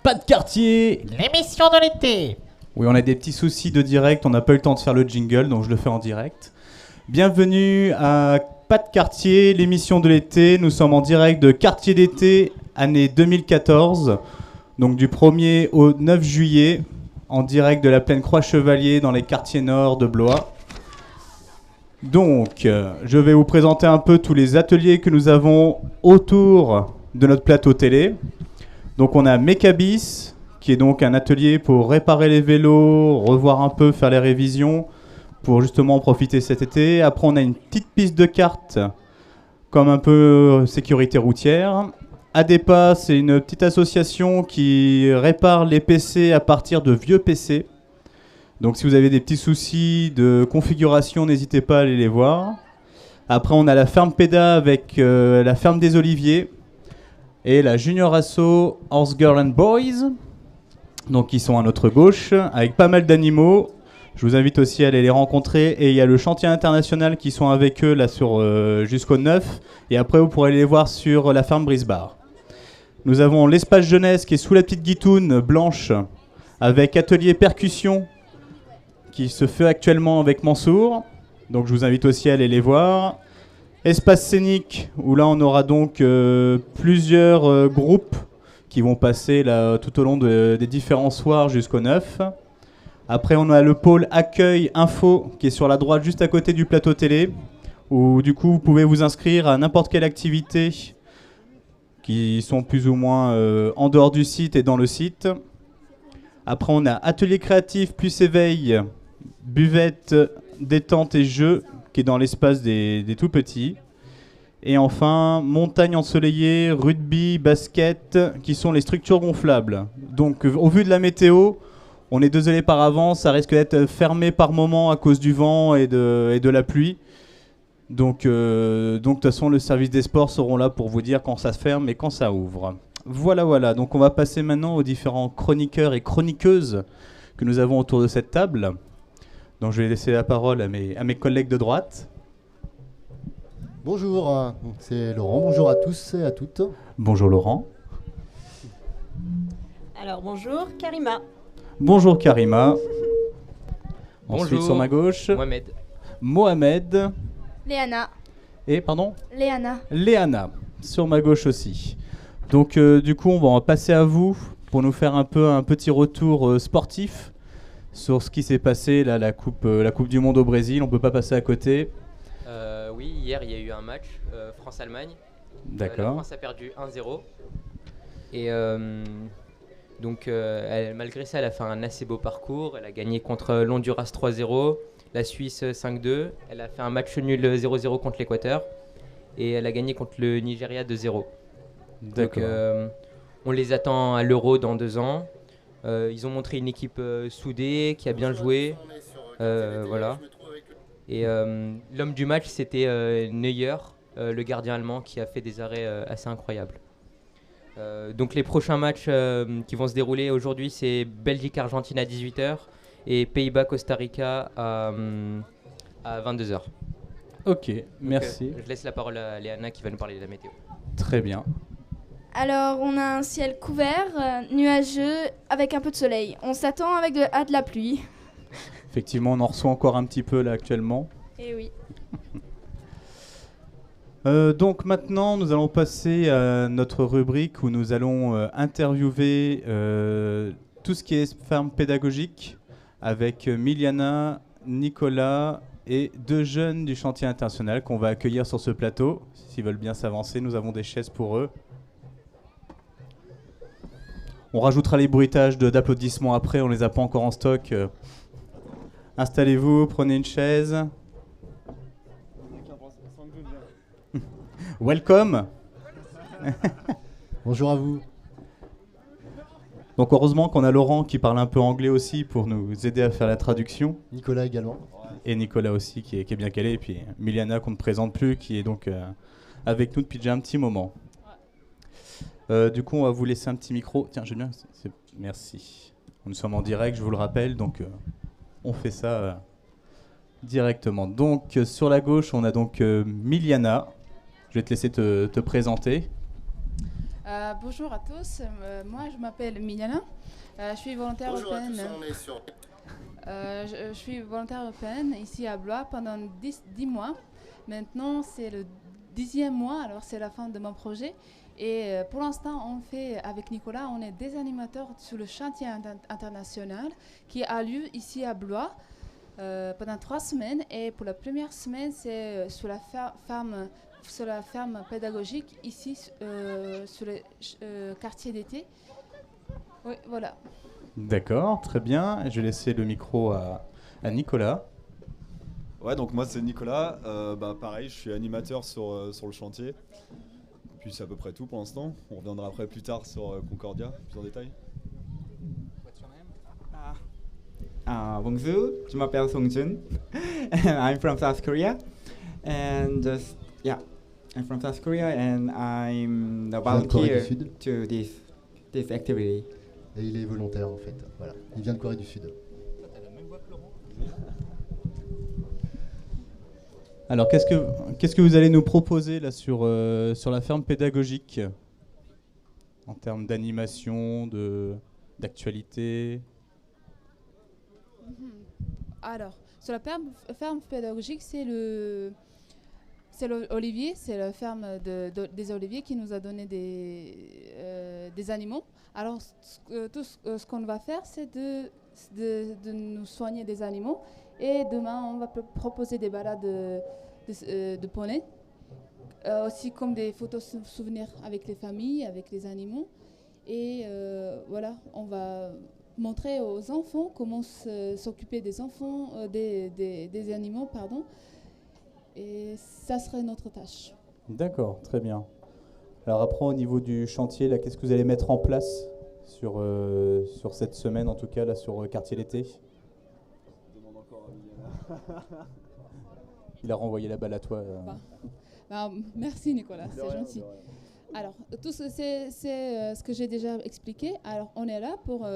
Pas de quartier, L'émission de l'été. Oui, on a des petits soucis de direct, on n'a pas eu le temps de faire le jingle, donc je le fais en direct. Bienvenue à Pas de quartier, l'émission de l'été. Nous sommes en direct de Quartier d'été, année 2014, donc du 1er au 9 juillet, en direct de la plaine Croix-Chevalier dans les quartiers nord de Blois. Donc, je vais vous présenter un peu tous les ateliers que nous avons autour de notre plateau télé. Donc on a Mekabis, qui est donc un atelier pour réparer les vélos, revoir un peu, faire les révisions, pour justement profiter cet été. Après on a une petite piste de cartes, comme un peu sécurité routière. ADEPA, c'est une petite association qui répare les PC à partir de vieux PC. Donc si vous avez des petits soucis de configuration, n'hésitez pas à aller les voir. Après on a la ferme PEDA avec la ferme des Oliviers. Et la Junior Asso Horse Girl and Boys, donc ils sont à notre gauche, avec pas mal d'animaux. Je vous invite aussi à aller les rencontrer. Et il y a le chantier international qui sont avec eux là sur jusqu'au 9. Et après vous pourrez les voir sur la ferme Brisbard. Nous avons l'espace jeunesse qui est sous la petite guitoune blanche, avec atelier percussion qui se fait actuellement avec Mansour. Donc je vous invite aussi à aller les voir. Espace scénique, où là on aura donc plusieurs groupes qui vont passer là, tout au long des différents soirs jusqu'au 9. Après on a le pôle accueil info qui est sur la droite juste à côté du plateau télé, où du coup vous pouvez vous inscrire à n'importe quelle activité qui sont plus ou moins en dehors du site et dans le site. Après on a atelier créatif plus éveil, buvette, détente et jeux, qui est dans l'espace des tout petits. Et enfin, montagne ensoleillée, rugby, basket, qui sont les structures gonflables. Donc au vu de la météo, on est désolé par avance, ça risque d'être fermé par moment à cause du vent et de la pluie. Donc de toute façon, le service des sports seront là pour vous dire quand ça se ferme et quand ça ouvre. Voilà. Donc on va passer maintenant aux différents chroniqueurs et chroniqueuses que nous avons autour de cette table. Donc je vais laisser la parole à mes collègues de droite. Bonjour, c'est Laurent. Bonjour à tous et à toutes. Bonjour Laurent. Alors bonjour, Karima. Bonjour Karima. Bonjour. Ensuite sur ma gauche, Mohamed. Léana. Et pardon Léana. Léana, sur ma gauche aussi. Donc du coup on va passer à vous pour nous faire un petit retour sportif sur ce qui s'est passé là, la coupe du monde au Brésil. On peut pas passer à côté. Oui, hier il y a eu un match France-Allemagne. D'accord. La France a perdu 1-0. Et donc malgré ça, elle a fait un assez beau parcours. Elle a gagné contre l'Honduras 3-0, la Suisse 5-2. Elle a fait un match nul 0-0 contre l'Équateur. Et elle a gagné contre le Nigeria 2-0. D'accord. Donc on les attend à l'Euro dans 2 ans. Ils ont montré une équipe soudée, qui a bien joué. Voilà. Et l'homme du match, c'était Neuer, le gardien allemand, qui a fait des arrêts assez incroyables. Donc les prochains matchs qui vont se dérouler aujourd'hui, c'est Belgique-Argentine à 18h et Pays-Bas-Costa Rica à 22h. Ok, merci. Je laisse la parole à Léana qui va nous parler de la météo. Très bien. Alors, on a un ciel couvert, nuageux, avec un peu de soleil. On s'attend avec de la pluie. Effectivement, on en reçoit encore un petit peu là actuellement. Eh oui. Donc maintenant, nous allons passer à notre rubrique où nous allons interviewer tout ce qui est ferme pédagogique avec Miliana, Nicolas et 2 jeunes du chantier international qu'on va accueillir sur ce plateau. S'ils veulent bien s'avancer, nous avons des chaises pour eux. On rajoutera les bruitages d'applaudissements après, on les a pas encore en stock. Installez-vous, prenez une chaise. Welcome. Bonjour à vous. Donc heureusement qu'on a Laurent qui parle un peu anglais aussi pour nous aider à faire la traduction. Nicolas également. Et Nicolas aussi qui est bien calé. Et puis Miliana qu'on ne présente plus qui est donc avec nous depuis déjà un petit moment. Du coup on va vous laisser un petit micro. Tiens, j'aime bien. Merci. Nous sommes en direct, je vous le rappelle. Donc on fait ça directement. Donc sur la gauche on a donc Miliana. Je vais te laisser te présenter. Bonjour à tous, moi je m'appelle Miliana, je suis volontaire européenne. Je suis volontaire européenne ici à Blois pendant 10 mois. Maintenant c'est le 10e mois, alors c'est la fin de mon projet. Et pour l'instant on fait avec Nicolas, on est des animateurs sur le chantier international qui a lieu ici à Blois pendant 3 semaines. Et pour la première semaine c'est sur la ferme pédagogique ici sur le quartier d'été. Oui, voilà. D'accord, très bien. Je vais laisser le micro à Nicolas. Ouais, donc moi c'est Nicolas. Pareil, je suis animateur sur le chantier. Puis c'est à peu près tout pour l'instant. On reviendra après plus tard sur Concordia, plus en détail. Bonjour, je m'appelle Song Jun. I'm from South Korea. And I'm from South Korea and I'm the volunteer to this activity. Et il est volontaire en fait. Voilà. Il vient de Corée du Sud. Alors, qu'est-ce que vous allez nous proposer là sur la ferme pédagogique en termes d'animation, d'actualité? Alors, sur la ferme pédagogique, c'est l'Olivier, c'est la ferme des Oliviers qui nous a donné des animaux. Alors, tout ce qu'on va faire, c'est de nous soigner des animaux. Et demain, on va proposer des balades de poneys, aussi comme des photos souvenirs avec les familles, avec les animaux. Et voilà, on va montrer aux enfants comment s'occuper des enfants, des animaux, pardon. Et ça serait notre tâche. D'accord, très bien. Alors après, au niveau du chantier, là, qu'est-ce que vous allez mettre en place sur cette semaine, en tout cas, là, sur Quartier l'été? Il a renvoyé la balle à toi. Merci Nicolas, c'est gentil. Alors, tout c'est ce que j'ai déjà expliqué. Alors, on est là pour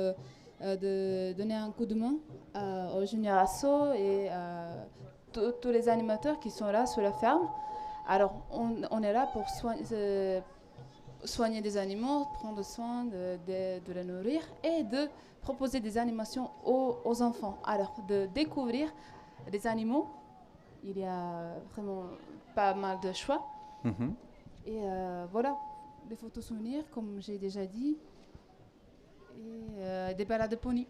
de donner un coup de main aux juniors assos et à tous les animateurs qui sont là sur la ferme. Alors, on est là pour soigner des animaux, prendre soin de les nourrir et de proposer des animations aux enfants. Alors, de découvrir des animaux, il y a vraiment pas mal de choix. Mm-hmm. Et voilà, des photos souvenirs, comme j'ai déjà dit, et des balades de poney.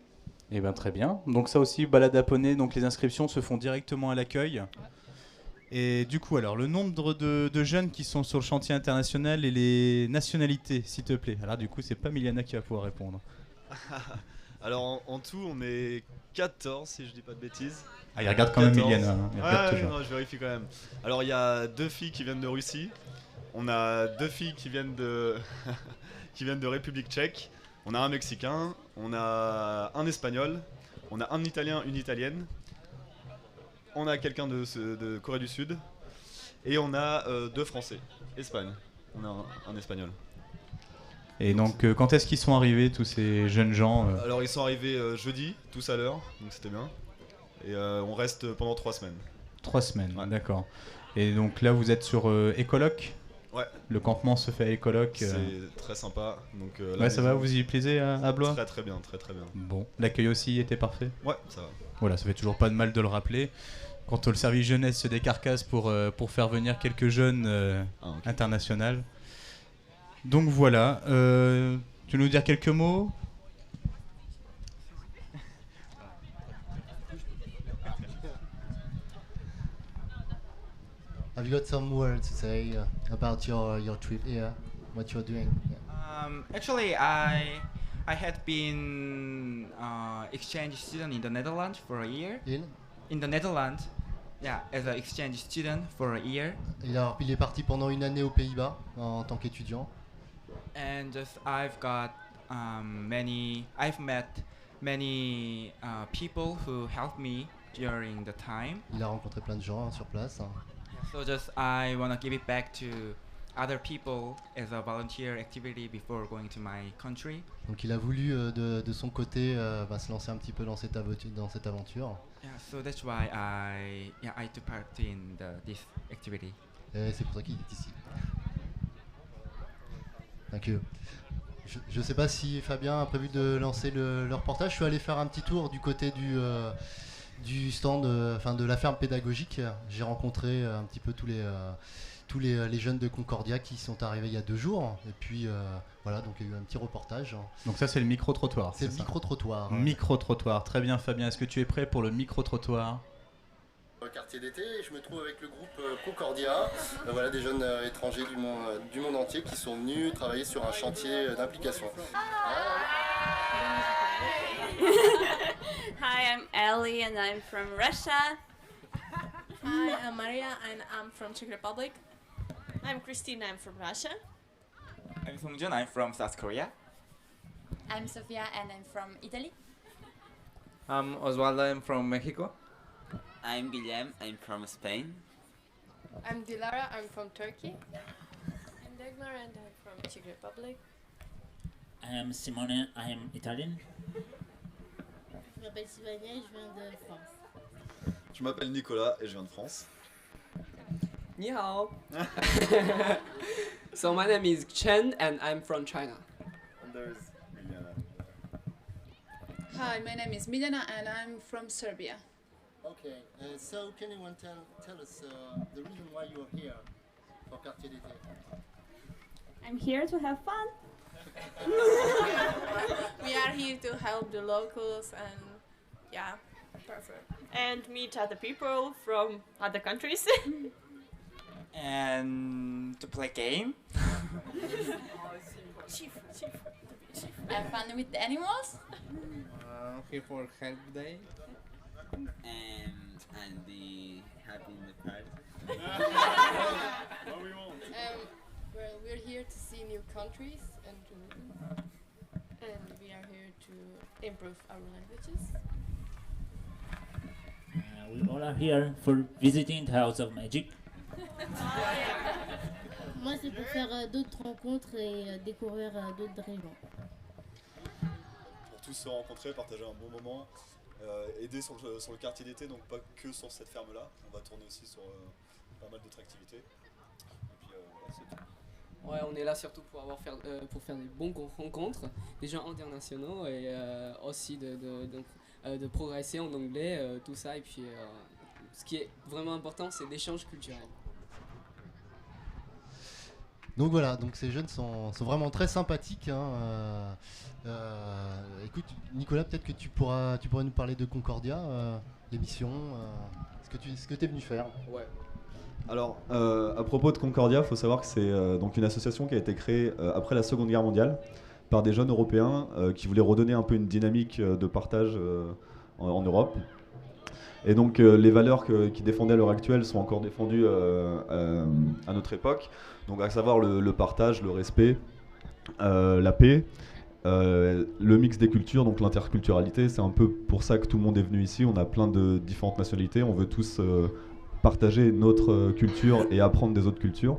Eh bien, très bien. Donc ça aussi, balade à poney, donc les inscriptions se font directement à l'accueil. Ouais. Et du coup, alors, le nombre de jeunes qui sont sur le chantier international et les nationalités, s'il te plaît. Alors du coup, c'est pas Miliana qui va pouvoir répondre. Alors en tout, on est 14 si je dis pas de bêtises. Ah, il regarde quand 14. Même Miliana. Non, je vérifie quand même. Alors il y a 2 filles qui viennent de Russie. On a 2 filles qui viennent de qui viennent de République tchèque. On a un Mexicain, on a un Espagnol, on a un Italien, une Italienne. On a quelqu'un de Corée du Sud. Et on a 2 Français. Espagne. On a un Espagnol. Et donc, quand est-ce qu'ils sont arrivés, tous ces jeunes gens Alors, ils sont arrivés jeudi, tous à l'heure, donc c'était bien. Et on reste pendant 3 semaines. 3 semaines, ouais. D'accord. Et donc là, vous êtes sur Écoloc ? Ouais. Le campement se fait à Écoloc. C'est très sympa. Donc, ouais, ça va, vous y plaisez à Blois ? Très bien, très bien. Bon, l'accueil aussi était parfait ? Ouais, ça va. Voilà, ça fait toujours pas de mal de le rappeler. Quand le service jeunesse se décarcasse pour faire venir quelques jeunes internationaux. Donc voilà, tu veux nous dire quelques mots ? Have you got some words to say about your trip here? What you're doing? Yeah. Actually, I had been exchange student in the Netherlands for a year. In the Netherlands, yeah, as an exchange student for a year. Il est parti pendant une année aux Pays-Bas en tant qu'étudiant. And I've met many people who helped me during the time. Il a rencontré plein de gens sur place. So I want to give it back to other people as a volunteer activity before going to my country. Donc il a voulu de son côté se lancer un petit peu dans cette aventure. Yeah, so that's why I took part in this activity. Et c'est pour ça qu'il est ici. Thank you. Je ne sais pas si Fabien a prévu de lancer le reportage. Je suis allé faire un petit tour du côté du stand, de la ferme pédagogique. J'ai rencontré un petit peu tous les jeunes de Concordia qui sont arrivés il y a 2 jours. Et puis voilà, donc il y a eu un petit reportage. Donc ça c'est le micro-trottoir. C'est le micro-trottoir. Micro-trottoir, très bien Fabien. Est-ce que tu es prêt pour le micro-trottoir ? Quartier d'été, je me trouve avec le groupe Concordia, voilà, des jeunes étrangers du monde entier qui sont venus travailler sur un chantier d'implication. Hi, I'm Ellie and I'm from Russia. Hi, I'm Maria and I'm from Czech Republic. I'm Christine, I'm from Russia. I'm Songjun, I'm from South Korea. I'm Sofia and I'm from Italy. I'm Osvaldo, I'm from Mexico. I'm Guillem, I'm from Spain. I'm Dilara, I'm from Turkey. I'm Dagmar and I'm from Czech Republic. I am Simone, I am Italian. Je m'appelle Sylvania et je viens de France. Je m'appelle Nicolas et je viens de France. Ni hao. So my name is Chen and I'm from China. And there's Miliana. Hi, my name is Milena and I'm from Serbia. Okay, so can anyone tell us the reason why you are here for Quartier d'été? I'm here to have fun. We are here to help the locals and yeah, perfect. And meet other people from other countries. And to play game. Have fun with the animals. Here for Help Day. And be happy in the party. Well, we're here to see new countries and we are here to improve our languages. We all are here for visiting the House of Magic. Moi, c'est pour faire d'autres rencontres et découvrir d'autres régions. Pour tous se rencontrer, partager un bon moment, aider sur le quartier d'été, donc pas que sur cette ferme-là. On va tourner aussi sur pas mal d'autres activités. Et puis voilà, c'est tout. Ouais, on est là surtout pour faire des bonnes rencontres, des gens internationaux et aussi de progresser en anglais, tout ça. Et puis, ce qui est vraiment important, c'est l'échange culturel. Donc voilà, donc ces jeunes sont vraiment très sympathiques. Écoute, Nicolas, peut-être que tu pourrais nous parler de Concordia, l'émission, ce que tu es venu faire. Ouais. Alors, à propos de Concordia, il faut savoir que c'est donc une association qui a été créée après la Seconde Guerre mondiale par des jeunes européens qui voulaient redonner un peu une dynamique de partage en Europe. Et donc les valeurs qu'ils défendaient à l'heure actuelle sont encore défendues à notre époque, donc à savoir le partage, le respect, la paix, le mix des cultures, donc l'interculturalité. C'est un peu pour ça que tout le monde est venu ici. On a plein de différentes nationalités, on veut tous partager notre culture et apprendre des autres cultures.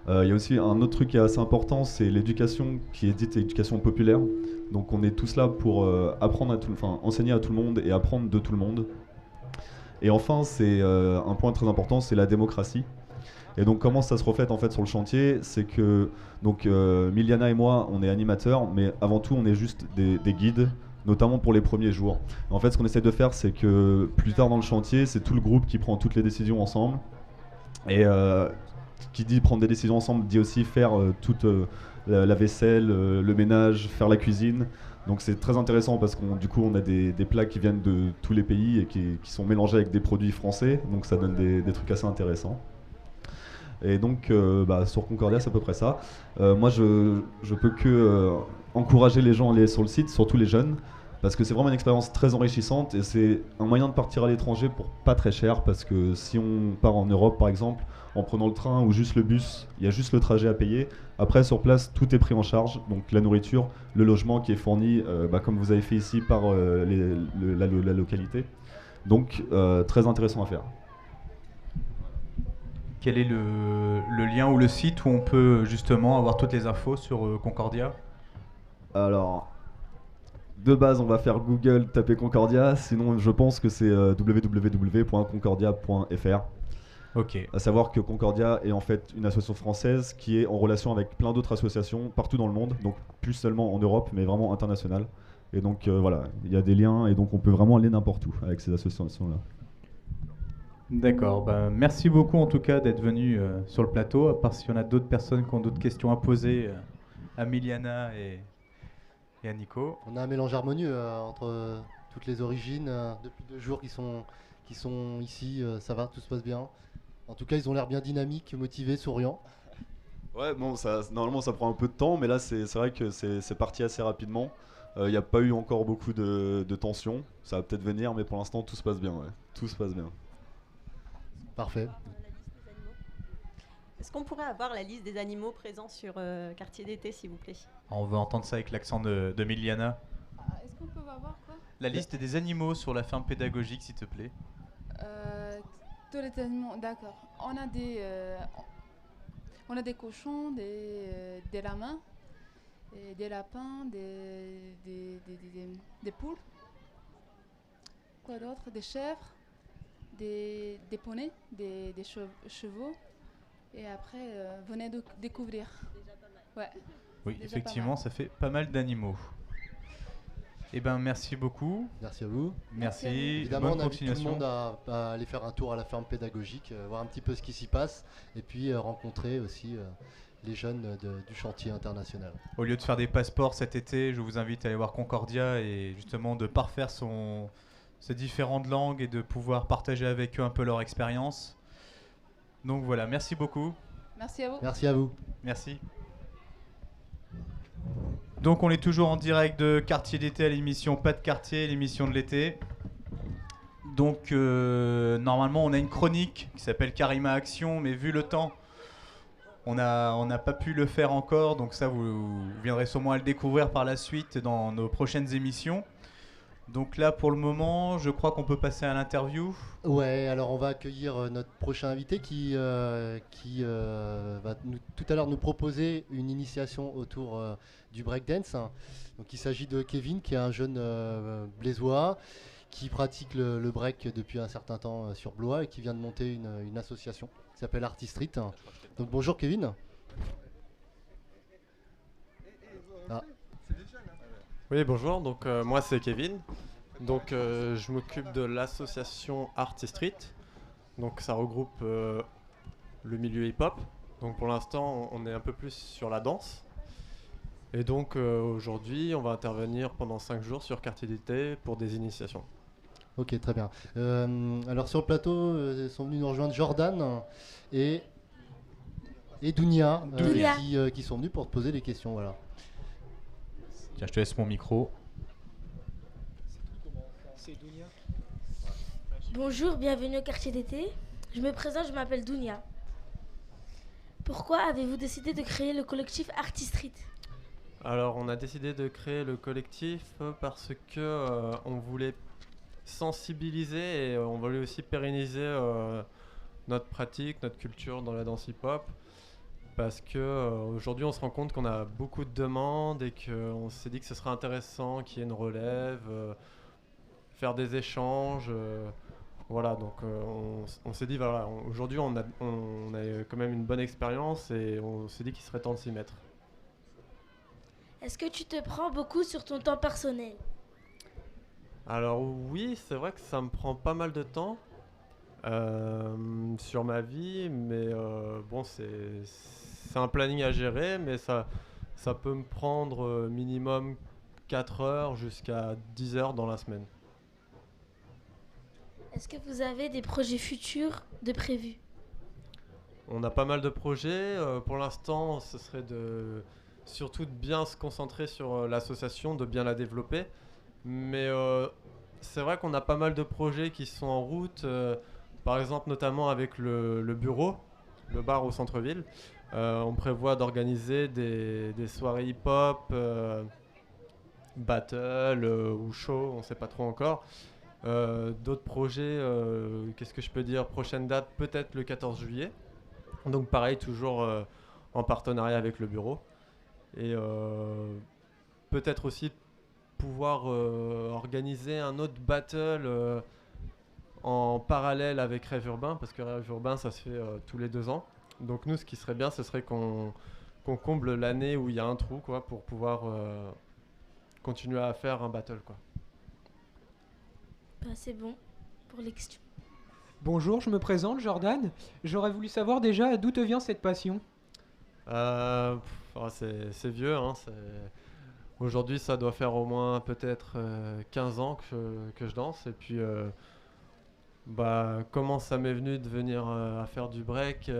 Il y a aussi un autre truc qui est assez important, c'est l'éducation qui est dite éducation populaire. Donc on est tous là pour enseigner à tout le monde et apprendre de tout le monde. Et enfin, c'est un point très important, c'est la démocratie. Et donc comment ça se reflète en fait sur le chantier, c'est que donc Miliana et moi, on est animateurs, mais avant tout on est juste des guides, notamment pour les premiers jours. En fait, ce qu'on essaie de faire, c'est que plus tard dans le chantier, c'est tout le groupe qui prend toutes les décisions ensemble. Et qui dit prendre des décisions ensemble dit aussi faire toute la vaisselle, le ménage, faire la cuisine. Donc c'est très intéressant parce du coup on a des plats qui viennent de tous les pays et qui sont mélangés avec des produits français. Donc ça donne des trucs assez intéressants. Et donc sur Concordia c'est à peu près ça. Moi je peux que encourager les gens à aller sur le site, surtout les jeunes, parce que c'est vraiment une expérience très enrichissante et c'est un moyen de partir à l'étranger pour pas très cher, parce que si on part en Europe par exemple, en prenant le train ou juste le bus, il y a juste le trajet à payer. Après sur place tout est pris en charge, donc la nourriture, le logement qui est fourni comme vous avez fait ici par la localité. Donc très intéressant à faire. Quel est le lien ou le site où on peut justement avoir toutes les infos sur Concordia ? Alors, de base, on va faire Google, taper Concordia. Sinon, je pense que c'est www.concordia.fr. Ok. À savoir que Concordia est en fait une association française qui est en relation avec plein d'autres associations partout dans le monde, donc plus seulement en Europe, mais vraiment internationale. Et donc voilà, il y a des liens et donc on peut vraiment aller n'importe où avec ces associations-là. D'accord, bah, merci beaucoup en tout cas d'être venu sur le plateau, à part s'il y en a d'autres personnes qui ont d'autres questions à poser à Miliana et à Nico. On a un mélange harmonieux entre toutes les origines. Depuis 2 jours qu'ils sont ici, ça va, tout se passe bien. En tout cas, ils ont l'air bien dynamiques, motivés, souriants. Ouais, bon, normalement ça prend un peu de temps, mais là c'est vrai que c'est parti assez rapidement. Il n'y a pas eu encore beaucoup de tension. Ça va peut-être venir, mais pour l'instant tout se passe bien. Ouais. Tout se passe bien. Parfait. Est-ce qu'on pourrait avoir la liste des animaux présents sur Quartier d'été, s'il vous plaît? On veut entendre ça avec l'accent de Miliana. Est-ce qu'on peut avoir quoi? La liste des animaux sur la ferme pédagogique, s'il te plaît. Tous les animaux, d'accord. On a des cochons, des lamins, et des lapins, des poules. Quoi d'autre? Des chèvres, des poneys, des chevaux. Et après, venez de découvrir. Déjà pas mal. Ouais. Oui, Déjà effectivement, ça fait pas mal d'animaux. Eh ben, merci beaucoup. Merci à vous. Merci. Évidemment, bonne on invite tout le continuation. monde à aller faire un tour à la ferme pédagogique, voir un petit peu ce qui s'y passe, et puis rencontrer aussi les jeunes du chantier international. Au lieu de faire des passeports cet été, je vous invite à aller voir Concordia et justement de parfaire ses différentes langues et de pouvoir partager avec eux un peu leur expérience. Donc voilà, merci beaucoup. Merci à vous. Merci à vous. Merci. Donc on est toujours en direct de Quartier d'été à l'émission Pas de quartier, l'émission de l'été. Donc normalement on a une chronique qui s'appelle Karima Action, mais vu le temps, on n'a pas pu le faire encore. Donc ça vous viendrez sûrement à le découvrir par la suite dans nos prochaines émissions. Donc là pour le moment je crois qu'on peut passer à l'interview. Ouais, alors on va accueillir notre prochain invité qui va tout à l'heure nous proposer une initiation autour du breakdance. Donc il s'agit de Kevin qui est un jeune blésois qui pratique le break depuis un certain temps sur Blois et qui vient de monter une association qui s'appelle Arty Street. Donc bonjour Kevin. Ah. Oui, bonjour, donc moi c'est Kevin. Donc je m'occupe de l'association Arty Street. Donc ça regroupe le milieu hip-hop. Donc pour l'instant on est un peu plus sur la danse. Et donc aujourd'hui on va intervenir pendant 5 jours sur Quartier d'été pour des initiations. Ok, très bien. Alors sur le plateau sont venus nous rejoindre Jordan et Dounia, qui sont venus pour te poser des questions. Voilà. Tiens, je te laisse mon micro. Bonjour, bienvenue au Quartier d'été. Je me présente, je m'appelle Dounia. Pourquoi avez-vous décidé de créer le collectif Arty Street? Alors on a décidé de créer le collectif parce que on voulait sensibiliser et on voulait aussi pérenniser notre pratique, notre culture dans la danse hip-hop. Parce que aujourd'hui on se rend compte qu'on a beaucoup de demandes et qu'on s'est dit que ce serait intéressant qu'il y ait une relève, faire des échanges. Voilà, donc on s'est dit, voilà, aujourd'hui on a quand même une bonne expérience et on s'est dit qu'il serait temps de s'y mettre. Est-ce que tu te prends beaucoup sur ton temps personnel? Alors oui, c'est vrai que ça me prend pas mal de temps sur ma vie, mais bon, c'est un planning à gérer, mais ça peut me prendre minimum 4 heures jusqu'à 10 heures dans la semaine. Est-ce que vous avez des projets futurs de prévus? On a pas mal de projets. Pour l'instant, ce serait surtout de bien se concentrer sur l'association, de bien la développer. Mais c'est vrai qu'on a pas mal de projets qui sont en route. Par exemple, notamment avec le bureau, le bar au centre-ville. On prévoit d'organiser des soirées hip-hop, battle ou show, on ne sait pas trop encore. D'autres projets, qu'est-ce que je peux dire? Prochaine date, peut-être le 14 juillet. Donc pareil, toujours en partenariat avec le bureau. Et peut-être aussi pouvoir organiser un autre battle en parallèle avec Rêve Urbain, parce que Rêve Urbain, ça se fait tous les 2 ans. Donc nous, ce qui serait bien, ce serait qu'on comble l'année où il y a un trou, quoi, pour pouvoir continuer à faire un battle, quoi. Bah, c'est bon pour les questions. Bonjour, je me présente, Jordan. J'aurais voulu savoir déjà d'où te vient cette passion. C'est vieux, hein, aujourd'hui ça doit faire au moins peut-être 15 ans que je danse. Et puis comment ça m'est venu de venir à faire du break,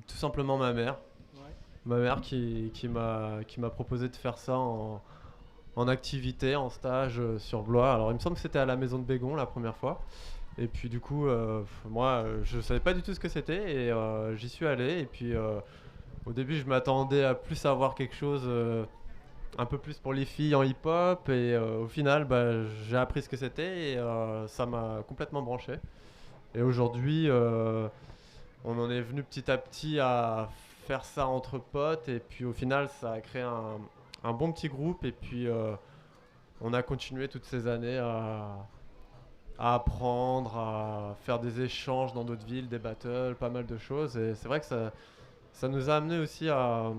tout simplement ma mère. Ouais. Ma mère qui m'a proposé de faire ça en activité, en stage sur Blois. Alors il me semble que c'était à la maison de Bégon la première fois. Et puis du coup, moi je savais pas du tout ce que c'était et j'y suis allé. Et puis au début je m'attendais à plus avoir quelque chose un peu plus pour les filles en hip-hop. Et au final j'ai appris ce que c'était et ça m'a complètement branché. Et aujourd'hui on en est venu petit à petit à faire ça entre potes. Et puis au final ça a créé un bon petit groupe. Et puis on a continué toutes ces années à apprendre, à faire des échanges dans d'autres villes, des battles, pas mal de choses. Et c'est vrai que ça nous a amené aussi à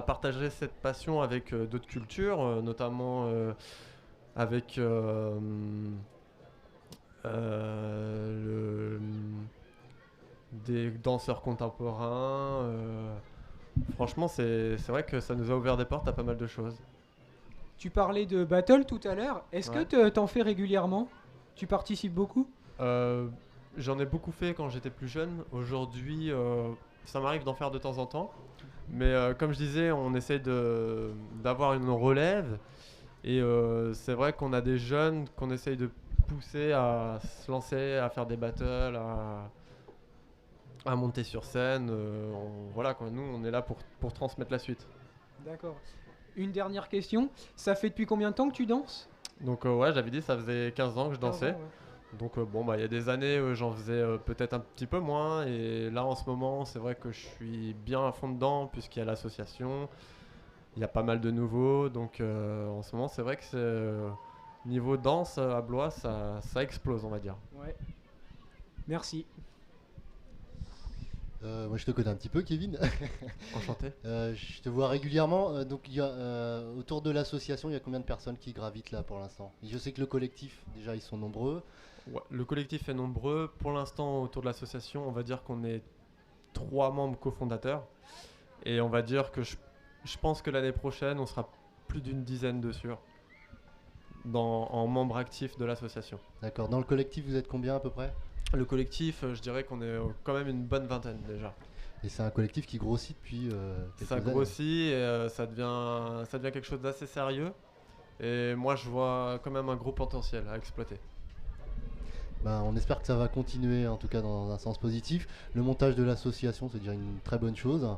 partager cette passion avec d'autres cultures, notamment avec des danseurs contemporains. Franchement, c'est vrai que ça nous a ouvert des portes à pas mal de choses. Tu parlais de battle tout à l'heure. Est-ce que t'en fais régulièrement ? Tu participes beaucoup ? J'en ai beaucoup fait quand j'étais plus jeune. Aujourd'hui, ça m'arrive d'en faire de temps en temps. Mais comme je disais, on essaye d'avoir une relève. Et c'est vrai qu'on a des jeunes qu'on essaye de pousser à se lancer, à faire des battles, à monter sur scène. Voilà, nous, on est là pour transmettre la suite. D'accord. Une dernière question. Ça fait depuis combien de temps que tu danses ? Donc j'avais dit ça faisait 15 ans que je dansais. 15 ans, ouais. Donc il y a des années j'en faisais peut-être un petit peu moins. Et là en ce moment c'est vrai que je suis bien à fond dedans puisqu'il y a l'association. Il y a pas mal de nouveaux. Donc en ce moment c'est vrai que niveau danse à Blois ça explose, on va dire. Ouais. Merci. Moi je te connais un petit peu, Kevin. Enchanté. Je te vois régulièrement. Donc il y a, autour de l'association, il y a combien de personnes qui gravitent là pour l'instant ? Je sais que le collectif, déjà ils sont nombreux. Ouais, le collectif est nombreux. Pour l'instant autour de l'association, on va dire qu'on est 3 membres cofondateurs. Et on va dire que je pense que l'année prochaine, on sera plus d'une dizaine dessus en membres actifs de l'association. D'accord. Dans le collectif, vous êtes combien à peu près ? Le collectif, je dirais qu'on est quand même une bonne vingtaine déjà. Et c'est un collectif qui grossit depuis quelques années. Ça grossit et ça devient quelque chose d'assez sérieux. Et moi, je vois quand même un gros potentiel à exploiter. On espère que ça va continuer, en tout cas dans un sens positif. Le montage de l'association, c'est déjà une très bonne chose.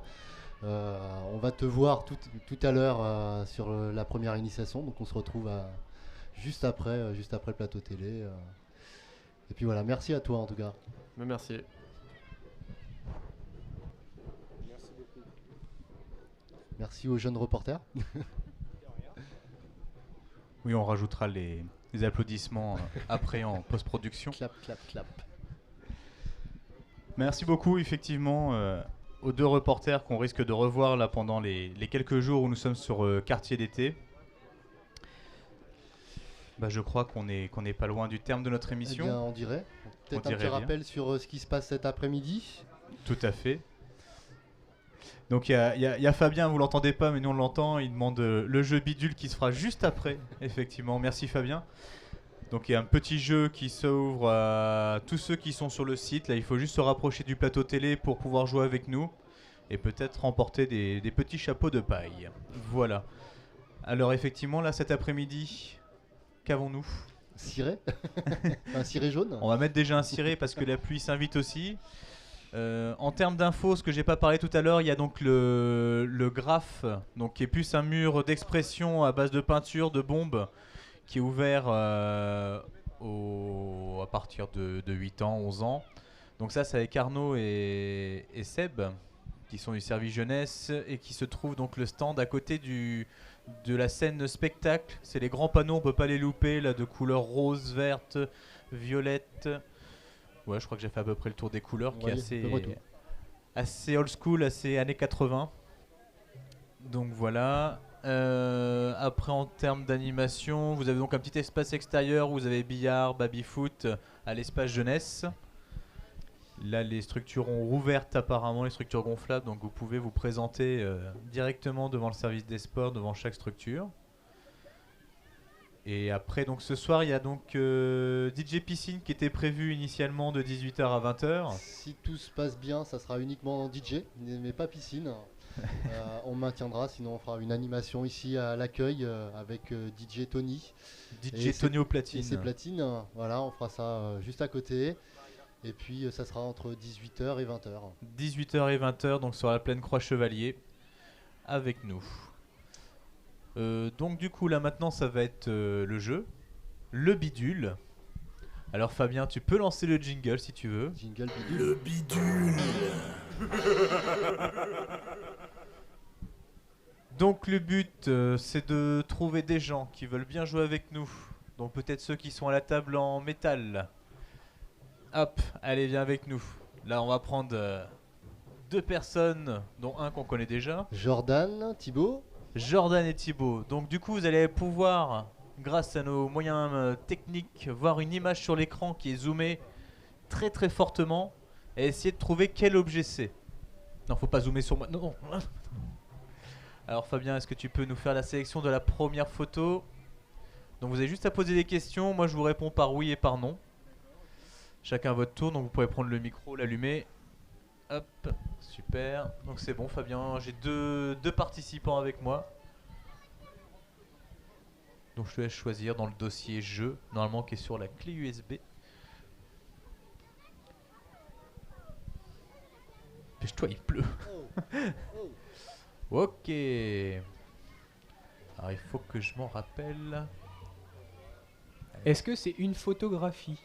On va te voir tout à l'heure sur la première initiation. Donc on se retrouve juste après le plateau télé. Et puis voilà, merci à toi en tout cas. Merci. Merci beaucoup. Merci aux jeunes reporters. Oui, on rajoutera les applaudissements après en post-production. Clap, clap, clap. Merci beaucoup effectivement aux 2 reporters qu'on risque de revoir là pendant les quelques jours où nous sommes sur Quartier d'été. Je crois qu'on n'est pas loin du terme de notre émission. Eh bien, on dirait. Peut-être un petit rappel sur ce qui se passe cet après-midi. Tout à fait. Donc il y a Fabien, vous l'entendez pas, mais nous on l'entend. Il demande le jeu bidule qui se fera juste après. Effectivement, merci Fabien. Donc il y a un petit jeu qui s'ouvre à tous ceux qui sont sur le site. Là, il faut juste se rapprocher du plateau télé pour pouvoir jouer avec nous et peut-être remporter des petits chapeaux de paille. Voilà. Alors effectivement, là cet après-midi. Qu'avons-nous ? Ciré. Un ciré jaune. On va mettre déjà un ciré parce que la pluie s'invite aussi. En termes d'infos, ce que j'ai pas parlé tout à l'heure, il y a donc le graphe, donc qui est plus un mur d'expression à base de peinture, de bombes, qui est ouvert à partir de 8 ans, 11 ans. Donc ça, c'est avec Arnaud et Seb, qui sont du service jeunesse et qui se trouvent donc le stand à côté de la scène spectacle. C'est les grands panneaux, on peut pas les louper, là, de couleur rose, verte, violette. Ouais, je crois que j'ai fait à peu près le tour des couleurs, qui Ouais, est à peu près tout. assez old school, assez années 80. Donc voilà. Après, en termes d'animation, vous avez donc un petit espace extérieur où vous avez billard, baby-foot à l'espace jeunesse. Là, les structures ont rouvert apparemment, les structures gonflables, donc vous pouvez vous présenter directement devant le service des sports, devant chaque structure. Et après, donc ce soir, il y a donc DJ Piscine qui était prévu initialement de 18h à 20h. Si tout se passe bien, ça sera uniquement en DJ, mais pas piscine. On maintiendra, sinon on fera une animation ici à l'accueil avec DJ Tony. DJ Tony aux platines. Et ses platines, voilà, on fera ça juste à côté. Et puis ça sera entre 18h et 20h. 18h et 20h, donc sur la plaine Croix-Chevalier, avec nous. Donc du coup là maintenant ça va être le jeu, le bidule. Alors Fabien, tu peux lancer le jingle si tu veux. Jingle bidule. Le bidule. Donc le but c'est de trouver des gens qui veulent bien jouer avec nous. Donc peut-être ceux qui sont à la table en métal. Hop, allez viens avec nous. Là on va prendre 2 personnes, dont un qu'on connaît déjà. Jordan, Thibaut. Jordan et Thibaut. Donc du coup vous allez pouvoir, grâce à nos moyens techniques, voir une image sur l'écran qui est zoomée très très fortement et essayer de trouver quel objet c'est. Non, faut pas zoomer sur moi. Non. Alors Fabien, est-ce que tu peux nous faire la sélection de la première photo? Donc vous avez juste à poser des questions, moi je vous réponds par oui et par non. Chacun à votre tour, donc vous pouvez prendre le micro, l'allumer. Hop, super. Donc c'est bon Fabien, j'ai deux participants avec moi. Donc je te laisse choisir dans le dossier jeu, normalement qui est sur la clé USB. Pêche-toi, il pleut. Ok. Alors il faut que je m'en rappelle. Est-ce que c'est une photographie?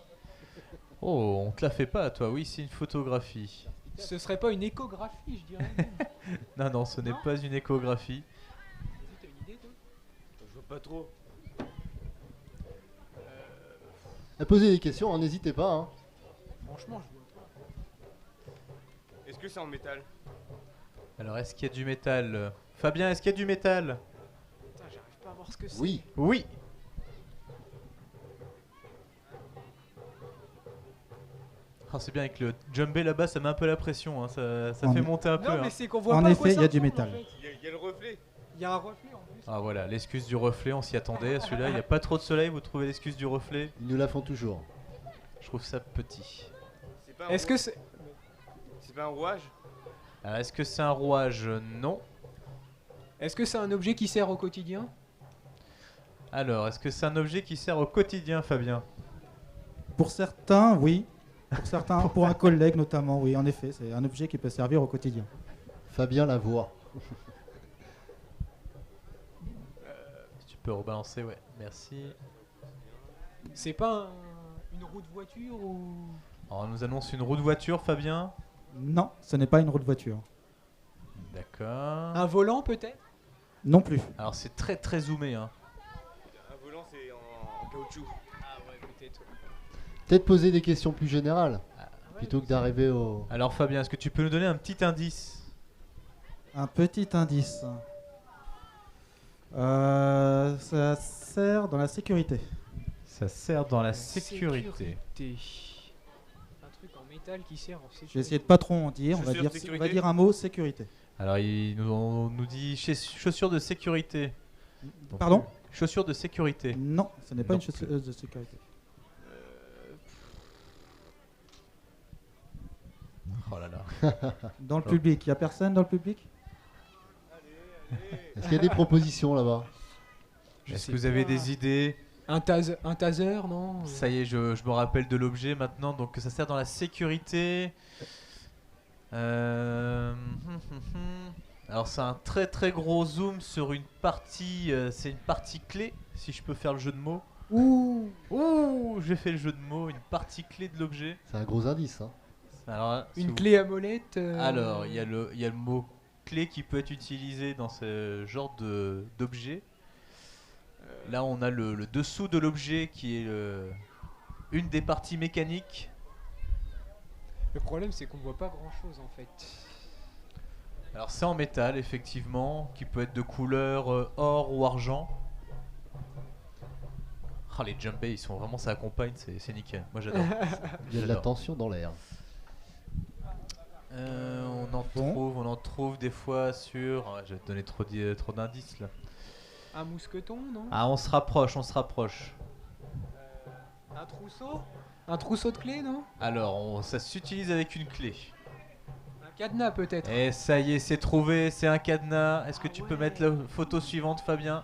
Oh, on te la fait pas toi, oui c'est une photographie. Ce serait pas une échographie, je dirais. Non, ce n'est pas une échographie. T'as une idée, toi? Je vois pas trop. Posez des questions, n'hésitez pas. Hein. Franchement, je vois pas. Est-ce que c'est en métal? Alors, est-ce qu'il y a du métal? Fabien, est-ce qu'il y a du métal? Putain, j'arrive pas à voir ce que c'est. Oui. Oui. Oh, c'est bien avec le jumbé là-bas, ça met un peu la pression, hein. Ça fait monter un peu. Non, mais hein. c'est qu'on voit En pas à effet, quoi il ça y a du ressemble, métal. en fait. Il y a le reflet. Il y a un reflet en plus. Ah voilà, l'excuse du reflet, on s'y attendait à celui-là. Il n'y a pas trop de soleil, vous trouvez l'excuse du reflet? Ils nous la font toujours. Je trouve ça petit. Est-ce que c'est... C'est pas un rouage? Alors, est-ce que c'est un rouage? Non. Est-ce que c'est un objet qui sert au quotidien? Alors, est-ce que c'est un objet qui sert au quotidien, Fabien? Pour certains, oui. Pour certains, pour un collègue notamment, oui, en effet, c'est un objet qui peut servir au quotidien. Fabien la voix. Tu peux rebalancer, ouais. Merci. C'est pas une roue de voiture ou... Alors, on nous annonce une roue de voiture, Fabien? Non, ce n'est pas une roue de voiture. D'accord. Un volant peut-être? Non plus. Alors, c'est très très zoomé, hein. Un volant, c'est en caoutchouc. Ah ouais, peut-être. Peut-être poser des questions plus générales, plutôt que d'arriver au... Alors, Fabien, est-ce que tu peux nous donner un petit indice? Un petit indice. Ça sert dans la sécurité. Ça sert dans la sécurité. Un truc en métal qui sert en sécurité. J'ai essayé de pas trop en dire, on va Chaussures de dire sécurité. un mot sécurité. Alors, on nous dit chaussures de sécurité. Donc, Pardon? Chaussures de sécurité. Non, ce n'est pas Non une chaussure de sécurité. Oh là là. Dans le public, il n'y a personne dans le public? Est-ce qu'il y a des propositions là-bas? Est-ce que vous avez des idées? Un taser, non? Ça y est, je me rappelle de l'objet maintenant. Donc ça sert dans la sécurité. Alors c'est un très très gros zoom sur une partie. C'est une partie clé, si je peux faire le jeu de mots. Ouh, j'ai fait le jeu de mots. Une partie clé de l'objet. C'est un gros indice. Hein. Alors, Une clé à molette. Alors il y a le mot clé qui peut être utilisé dans ce genre d'objet. Là on a le dessous de l'objet qui est une des parties mécaniques. Le problème, c'est qu'on voit pas grand-chose en fait. Alors c'est en métal, effectivement, qui peut être de couleur or ou argent. Ah, les jumpés, ils sont vraiment, ça accompagne, c'est nickel. Moi j'adore. Il y a de la tension dans l'air. On en trouve des fois sur... je vais te donner trop d'indices là. Un mousqueton, non? Ah, on se rapproche, on se rapproche. Un trousseau? Un trousseau de clés, non? Alors, ça s'utilise avec une clé. Un cadenas peut-être. Et ça y est, c'est trouvé, c'est un cadenas. Est-ce que tu peux mettre la photo suivante, Fabien?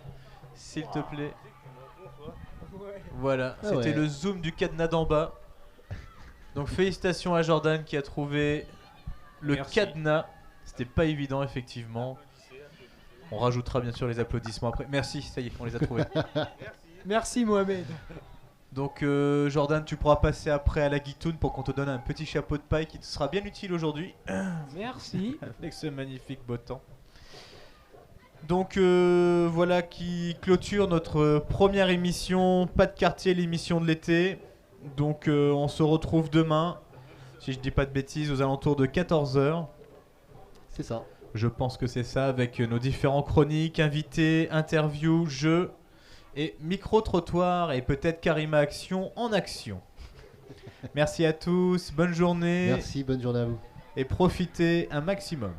S'il te plaît. Voilà, c'était le zoom du cadenas d'en bas. Donc félicitations à Jordan qui a trouvé le cadenas. C'était pas évident, effectivement. On rajoutera bien sûr les applaudissements après. Merci, ça y est, on les a trouvés. Merci Mohamed. Donc Jordan, tu pourras passer après à la guitoune pour qu'on te donne un petit chapeau de paille qui te sera bien utile aujourd'hui. Merci. Avec ce magnifique beau temps. Donc voilà qui clôture notre première émission, Pas de quartier, l'émission de l'été. Donc on se retrouve demain, si je dis pas de bêtises, aux alentours de 14h. C'est ça. Je pense que c'est ça, avec nos différents chroniques, invités, interviews, jeux et micro-trottoir et peut-être Karima Action en action. Merci à tous, bonne journée. Merci, bonne journée à vous. Et profitez un maximum.